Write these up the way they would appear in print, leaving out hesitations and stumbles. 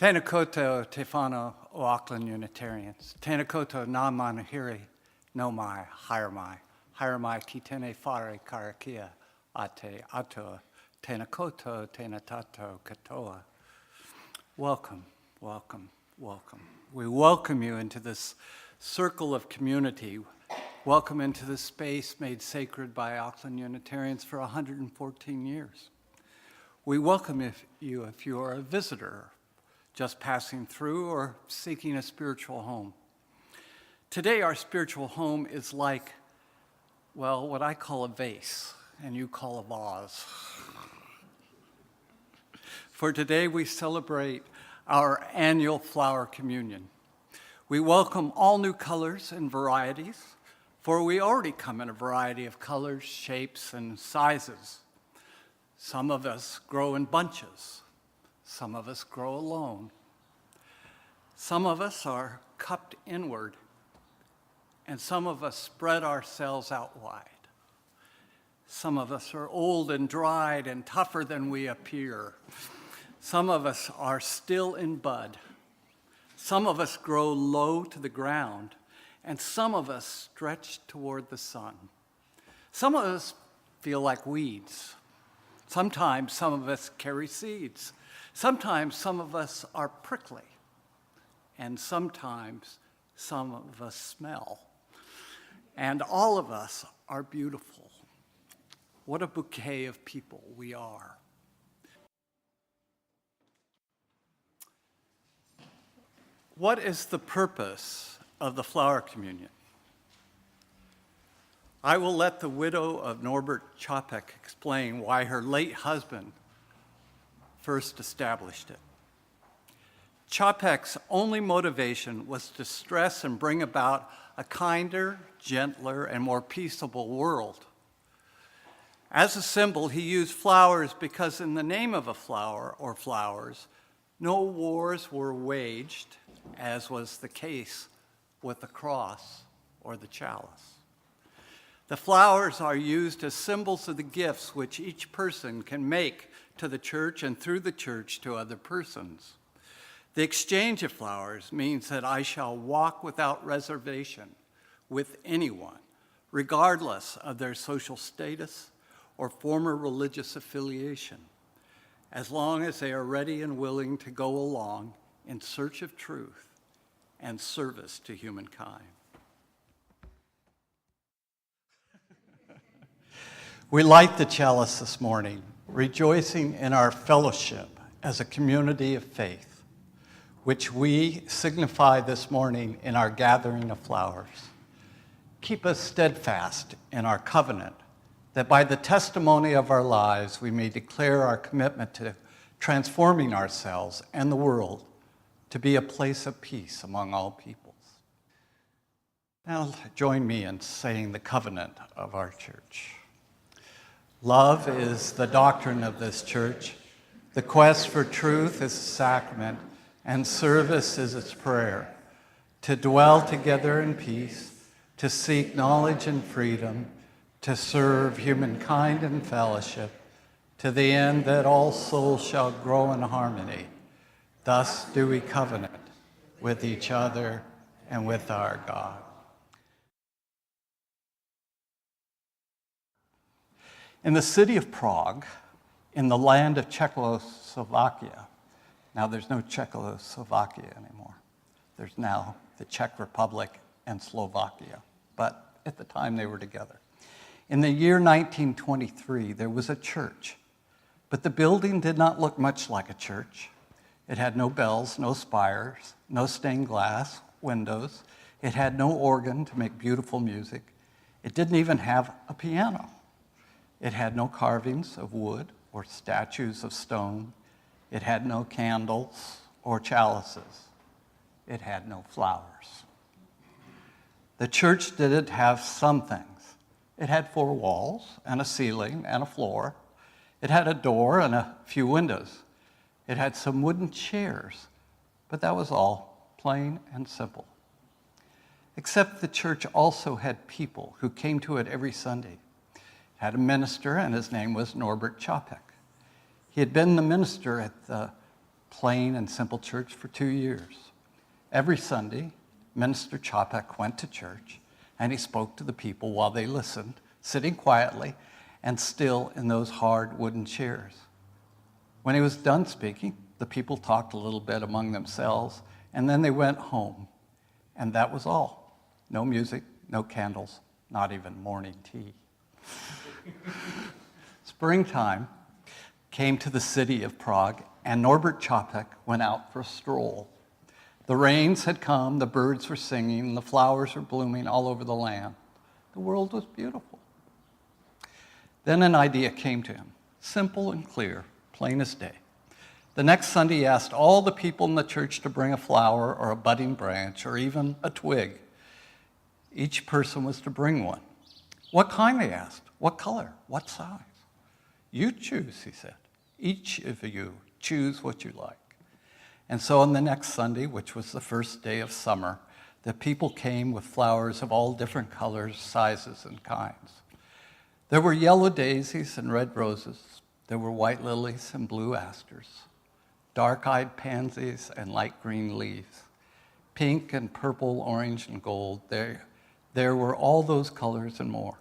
Tēnā koutou te whānau o Auckland Unitarians. Tēnā koutou nā manahiri no mai, hire mai ki tēnei whare karakia a te atua. Tēnā koutou, tēnā tātou katoa. Welcome, welcome, welcome. We welcome you into this circle of community. Welcome into this space made sacred by Auckland Unitarians for 114 years. We welcome you if you are a visitor, just passing through or seeking a spiritual home. Today, our spiritual home is like, well, what I call a vase, and you call a vase. For today, we celebrate our annual flower communion. We welcome all new colors and varieties, for we already come in a variety of colors, shapes, and sizes. Some of us grow in bunches. Some of us grow alone. Some of us are cupped inward, and some of us spread ourselves out wide. Some of us are old and dried and tougher than we appear. Some of us are still in bud. Some of us grow low to the ground, and some of us stretch toward the sun. Some of us feel like weeds. Sometimes some of us carry seeds. Sometimes some of us are prickly, and sometimes some of us smell. And all of us are beautiful. What a bouquet of people we are. What is the purpose of the flower communion? I will let the widow of Norbert Chapek explain why her late husband first established it. Chapek's only motivation was to stress and bring about a kinder, gentler, and more peaceable world. As a symbol, he used flowers because in the name of a flower or flowers, no wars were waged, as was the case with the cross or the chalice. The flowers are used as symbols of the gifts which each person can make to the church and through the church to other persons. The exchange of flowers means that I shall walk without reservation with anyone, regardless of their social status or former religious affiliation, as long as they are ready and willing to go along in search of truth and service to humankind. We light the chalice this morning, rejoicing in our fellowship as a community of faith, which we signify this morning in our gathering of flowers. Keep us steadfast in our covenant, that by the testimony of our lives we may declare our commitment to transforming ourselves and the world to be a place of peace among all peoples. Now join me in saying the covenant of our church. Love is the doctrine of this church. The quest for truth is a sacrament, and service is its prayer. To dwell together in peace, to seek knowledge and freedom, to serve humankind in fellowship, to the end that all souls shall grow in harmony. Thus do we covenant with each other and with our God. In the city of Prague, in the land of Czechoslovakia, now there's no Czechoslovakia anymore. There's now the Czech Republic and Slovakia, but at the time they were together. In the year 1923, there was a church, but the building did not look much like a church. It had no bells, no spires, no stained glass windows. It had no organ to make beautiful music. It didn't even have a piano. It had no carvings of wood or statues of stone. It had no candles or chalices. It had no flowers. The church did have some things. It had 4 walls and a ceiling and a floor. It had a door and a few windows. It had some wooden chairs, but that was all, plain and simple. Except the church also had people who came to it every Sunday. It had a minister, and his name was Norbert Chapek. He had been the minister at the plain and simple church for 2 years. Every Sunday, Minister Chopek went to church, and he spoke to the people while they listened, sitting quietly and still in those hard wooden chairs. When he was done speaking, the people talked a little bit among themselves, and then they went home. And that was all. No music, no candles, not even morning tea. Springtime came to the city of Prague, and Norbert Chopek went out for a stroll. The rains had come, the birds were singing, and the flowers were blooming all over the land. The world was beautiful. Then an idea came to him, simple and clear, plain as day. The next Sunday, he asked all the people in the church to bring a flower or a budding branch or even a twig. Each person was to bring one. What kind, they asked. What color? What size? You choose, he said. Each of you choose what you like. And so on the next Sunday, which was the first day of summer, the people came with flowers of all different colors, sizes, and kinds. There were yellow daisies and red roses. There were white lilies and blue asters, dark-eyed pansies and light green leaves, pink and purple, orange and gold. There were all those colors and more.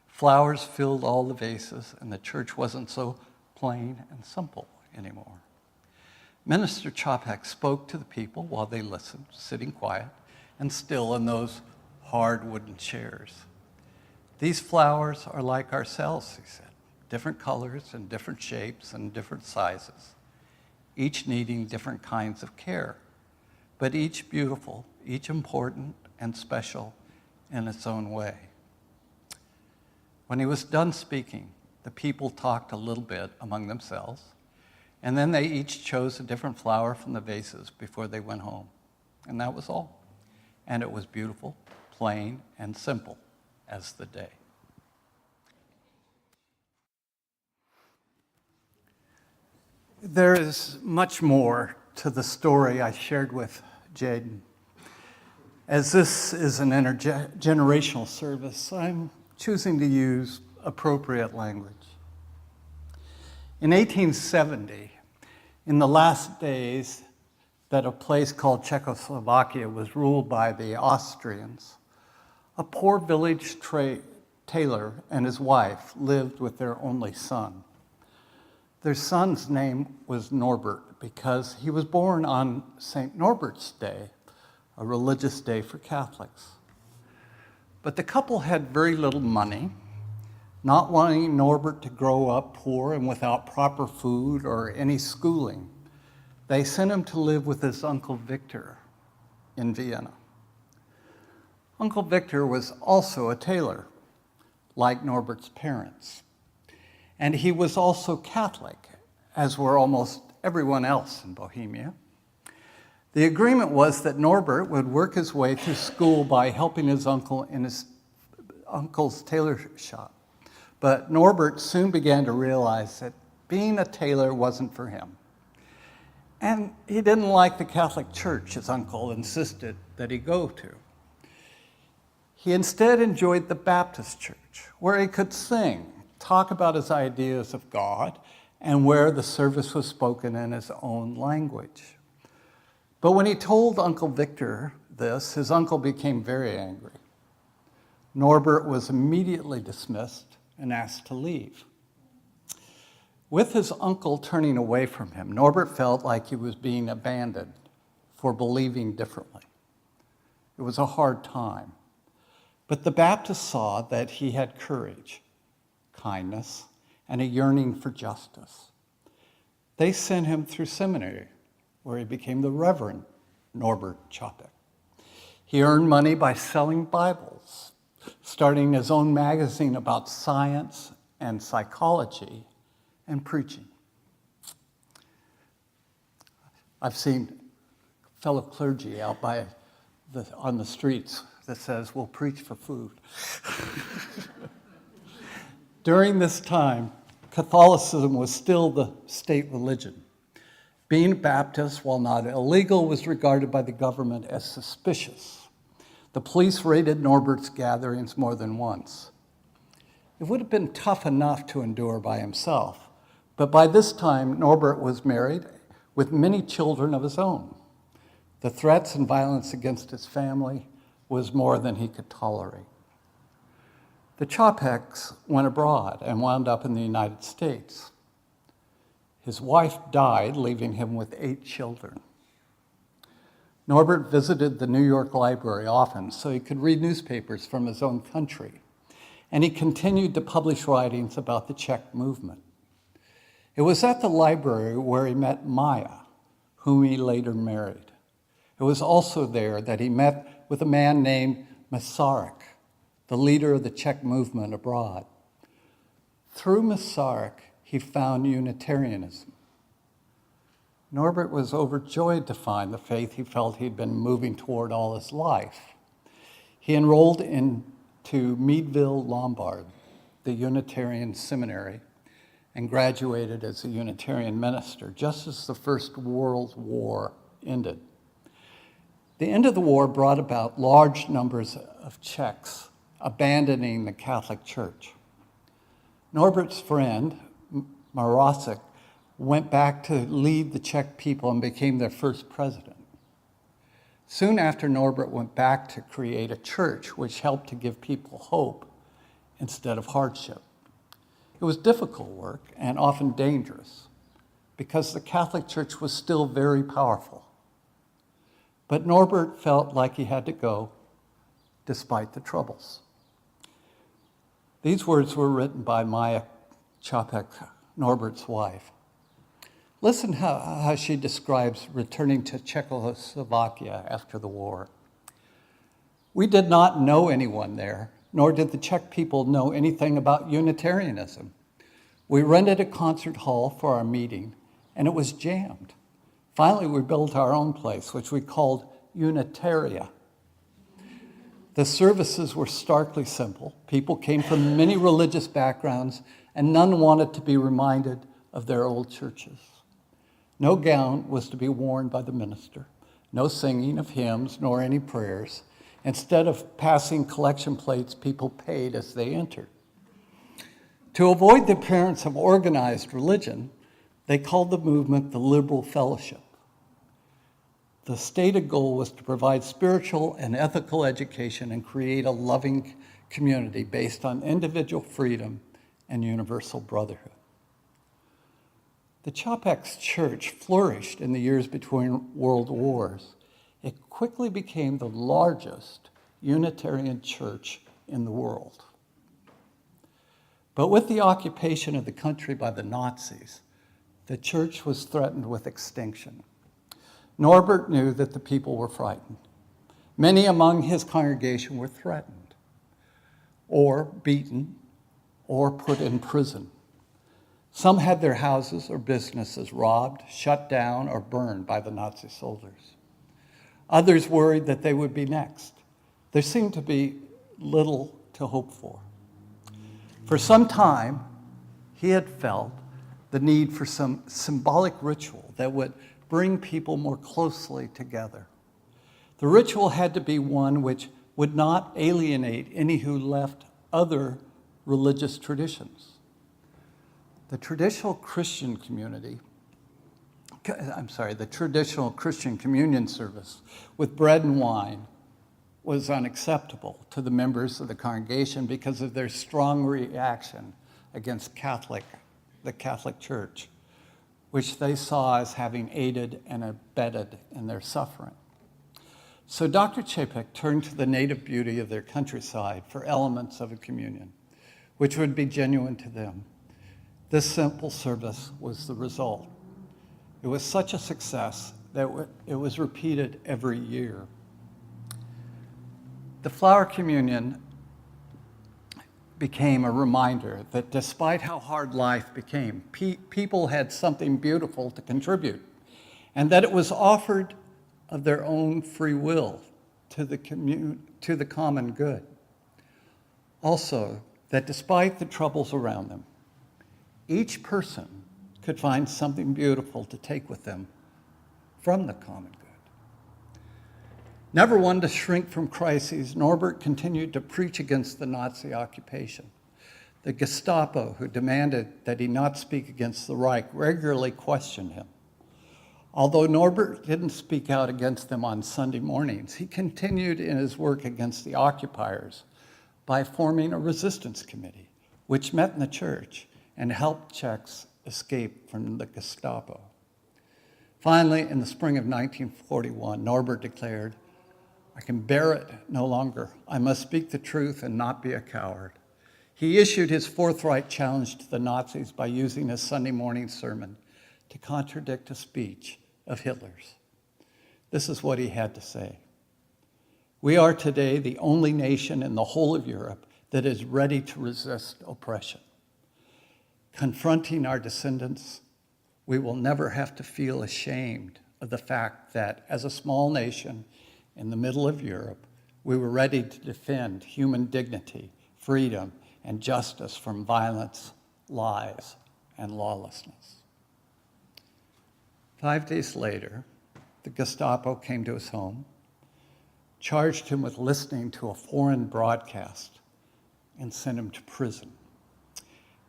Flowers filled all the vases, and the church wasn't so plain and simple anymore. Minister Chopek spoke to the people while they listened, sitting quiet and still in those hard wooden chairs. These flowers are like ourselves, he said, different colors and different shapes and different sizes, each needing different kinds of care, but each beautiful, each important and special in its own way. When he was done speaking, the people talked a little bit among themselves, and then they each chose a different flower from the vases before they went home. And that was all. And it was beautiful, plain, and simple as the day. There is much more to the story I shared with Jaden. As this is an intergenerational service, I'm choosing to use appropriate language. In 1870, in the last days that a place called Czechoslovakia was ruled by the Austrians, a poor village tailor and his wife lived with their only son. Their son's name was Norbert because he was born on St. Norbert's Day, a religious day for Catholics. But the couple had very little money, not wanting Norbert to grow up poor and without proper food or any schooling. They sent him to live with his Uncle Victor in Vienna. Uncle Victor was also a tailor, like Norbert's parents. And he was also Catholic, as were almost everyone else in Bohemia. The agreement was that Norbert would work his way through school by helping his uncle in his uncle's tailor shop. But Norbert soon began to realize that being a tailor wasn't for him. And he didn't like the Catholic Church his uncle insisted that he go to. He instead enjoyed the Baptist Church, where he could sing, talk about his ideas of God, and where the service was spoken in his own language. But when he told Uncle Victor this, his uncle became very angry. Norbert was immediately dismissed and asked to leave. With his uncle turning away from him, Norbert felt like he was being abandoned for believing differently. It was a hard time. But the Baptists saw that he had courage, kindness, and a yearning for justice. They sent him through seminary, where he became the Reverend Norbert Chopek. He earned money by selling Bibles, starting his own magazine about science and psychology and preaching. I've seen fellow clergy out on the streets that says, "We'll preach for food." During this time, Catholicism was still the state religion. Being Baptist, while not illegal, was regarded by the government as suspicious. The police raided Norbert's gatherings more than once. It would have been tough enough to endure by himself, but by this time, Norbert was married with many children of his own. The threats and violence against his family was more than he could tolerate. The Čapeks went abroad and wound up in the United States. His wife died, leaving him with 8 children. Norbert visited the New York Library often so he could read newspapers from his own country, and he continued to publish writings about the Czech movement. It was at the library where he met Maya, whom he later married. It was also there that he met with a man named Masaryk, the leader of the Czech movement abroad. Through Masaryk, he found Unitarianism. Norbert was overjoyed to find the faith he felt he'd been moving toward all his life. He enrolled into Meadville, Lombard, the Unitarian seminary, and graduated as a Unitarian minister just as the First World War ended. The end of the war brought about large numbers of Czechs abandoning the Catholic Church. Norbert's friend, Marošek, went back to lead the Czech people and became their first president. Soon after, Norbert went back to create a church which helped to give people hope instead of hardship. It was difficult work and often dangerous because the Catholic Church was still very powerful. But Norbert felt like he had to go despite the troubles. These words were written by Maya Čapek, Norbert's wife. Listen how she describes returning to Czechoslovakia after the war. We did not know anyone there, nor did the Czech people know anything about Unitarianism. We rented a concert hall for our meeting, and it was jammed. Finally, we built our own place, which we called Unitaria. The services were starkly simple. People came from many religious backgrounds, and none wanted to be reminded of their old churches. No gown was to be worn by the minister, no singing of hymns, nor any prayers. Instead of passing collection plates, people paid as they entered. To avoid the appearance of organized religion, they called the movement the Liberal Fellowship. The stated goal was to provide spiritual and ethical education and create a loving community based on individual freedom and universal brotherhood. The Čapek's church flourished in the years between world wars. It quickly became the largest Unitarian church in the world. But with the occupation of the country by the Nazis, the church was threatened with extinction. Norbert knew that the people were frightened. Many among his congregation were threatened, or beaten, or put in prison. Some had their houses or businesses robbed, shut down, or burned by the Nazi soldiers. Others worried that they would be next. There seemed to be little to hope for. For some time, he had felt the need for some symbolic ritual that would bring people more closely together. The ritual had to be one which would not alienate any who left other religious traditions. The traditional Christian communion service with bread and wine was unacceptable to the members of the congregation because of their strong reaction against the Catholic Church, which they saw as having aided and abetted in their suffering. So Dr. Čapek turned to the native beauty of their countryside for elements of a communion, which would be genuine to them. This simple service was the result. It was such a success that it was repeated every year. The flower communion became a reminder that despite how hard life became, people had something beautiful to contribute, and that it was offered of their own free will to the common good. Also, that despite the troubles around them, each person could find something beautiful to take with them from the common good. Never one to shrink from crises, Norbert continued to preach against the Nazi occupation. The Gestapo, who demanded that he not speak against the Reich, regularly questioned him. Although Norbert didn't speak out against them on Sunday mornings, he continued in his work against the occupiers by forming a resistance committee, which met in the church and helped Czechs escape from the Gestapo. Finally, in the spring of 1941, Norbert declared, "I can bear it no longer. I must speak the truth and not be a coward." He issued his forthright challenge to the Nazis by using his Sunday morning sermon to contradict a speech of Hitler's. This is what he had to say. "We are today the only nation in the whole of Europe that is ready to resist oppression. Confronting our descendants, we will never have to feel ashamed of the fact that as a small nation in the middle of Europe, we were ready to defend human dignity, freedom, and justice from violence, lies, and lawlessness." 5 days later, the Gestapo came to his home, charged him with listening to a foreign broadcast, and sent him to prison.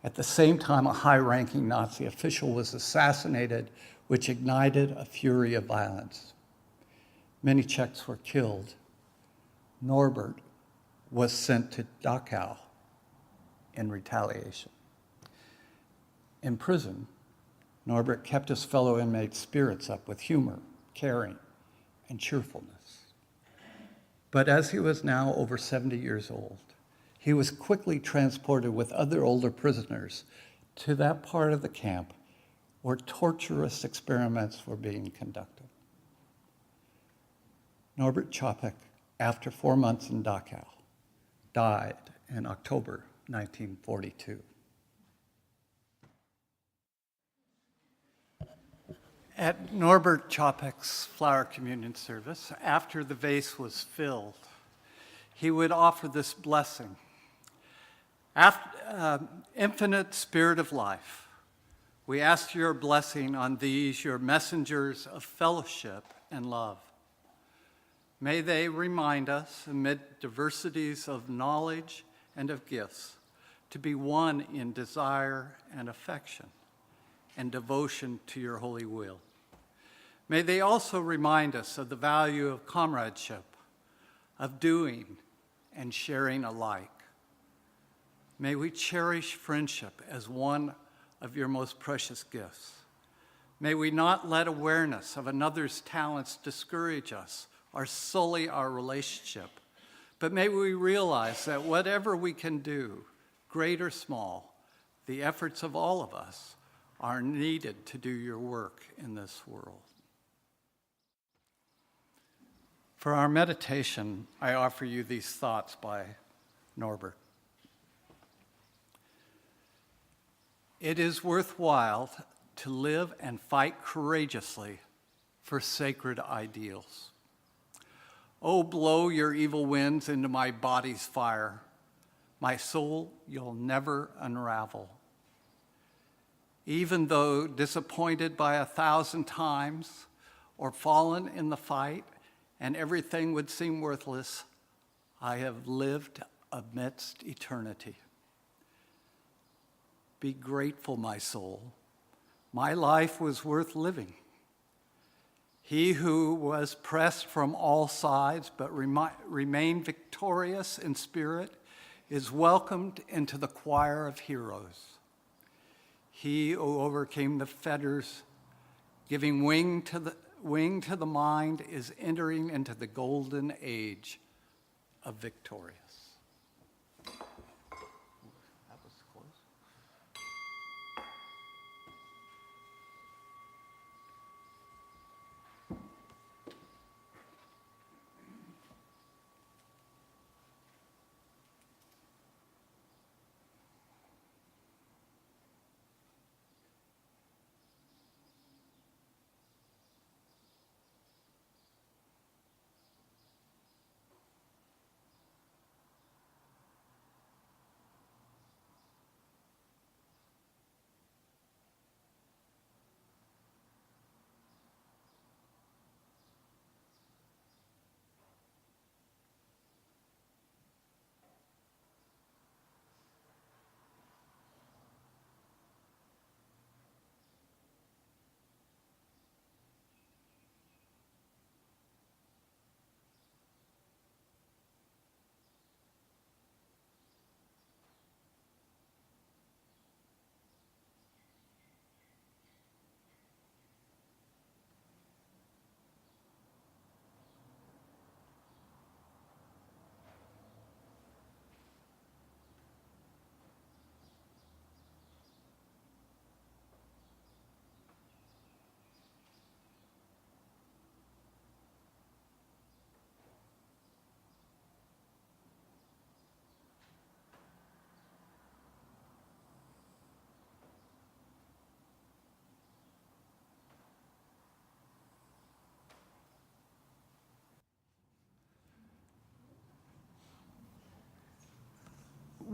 At the same time, a high-ranking Nazi official was assassinated, which ignited a fury of violence. Many Czechs were killed. Norbert was sent to Dachau in retaliation. In prison, Norbert kept his fellow inmates' spirits up with humor, caring, and cheerfulness. But as he was now over 70 years old, he was quickly transported with other older prisoners to that part of the camp where torturous experiments were being conducted. Norbert Čapek, after 4 months in Dachau, died in October 1942. At Norbert Čapek's flower communion service, after the vase was filled, he would offer this blessing. Infinite Spirit of life, we ask your blessing on these, your messengers of fellowship and love. May they remind us, amid diversities of knowledge and of gifts, to be one in desire and affection and devotion to your holy will. May they also remind us of the value of comradeship, of doing and sharing alike. May we cherish friendship as one of your most precious gifts. May we not let awareness of another's talents discourage us or sully our relationship, but may we realize that whatever we can do, great or small, the efforts of all of us are needed to do your work in this world. For our meditation, I offer you these thoughts by Norbert. It is worthwhile to live and fight courageously for sacred ideals. Oh, blow your evil winds into my body's fire. My soul, you'll never unravel. Even though disappointed by 1,000 times or fallen in the fight and everything would seem worthless, I have lived amidst eternity. Be grateful, my soul. My life was worth living. He who was pressed from all sides but remained victorious in spirit is welcomed into the choir of heroes. He who overcame the fetters, giving wing to the mind, is entering into the golden age of victorious. That was close.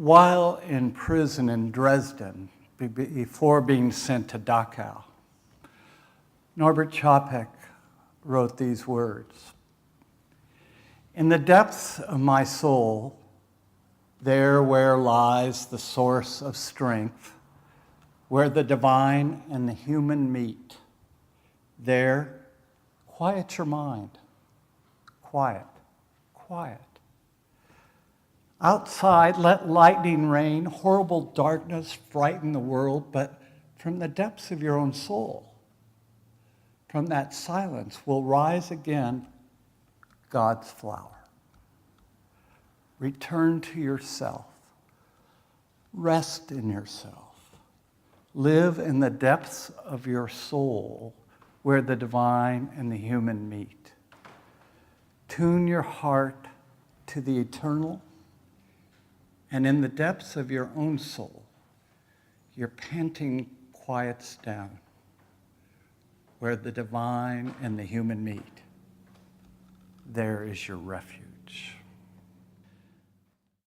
While in prison in Dresden, before being sent to Dachau, Norbert Chopek wrote these words: "In the depths of my soul, there where lies the source of strength, where the divine and the human meet, there, quiet your mind. Quiet, quiet. Outside, let lightning rain, horrible darkness frighten the world, but from the depths of your own soul, from that silence will rise again God's flower. Return to yourself. Rest in yourself. Live in the depths of your soul where the divine and the human meet. Tune your heart to the eternal, and in the depths of your own soul, your panting quiets down where the divine and the human meet. There is your refuge."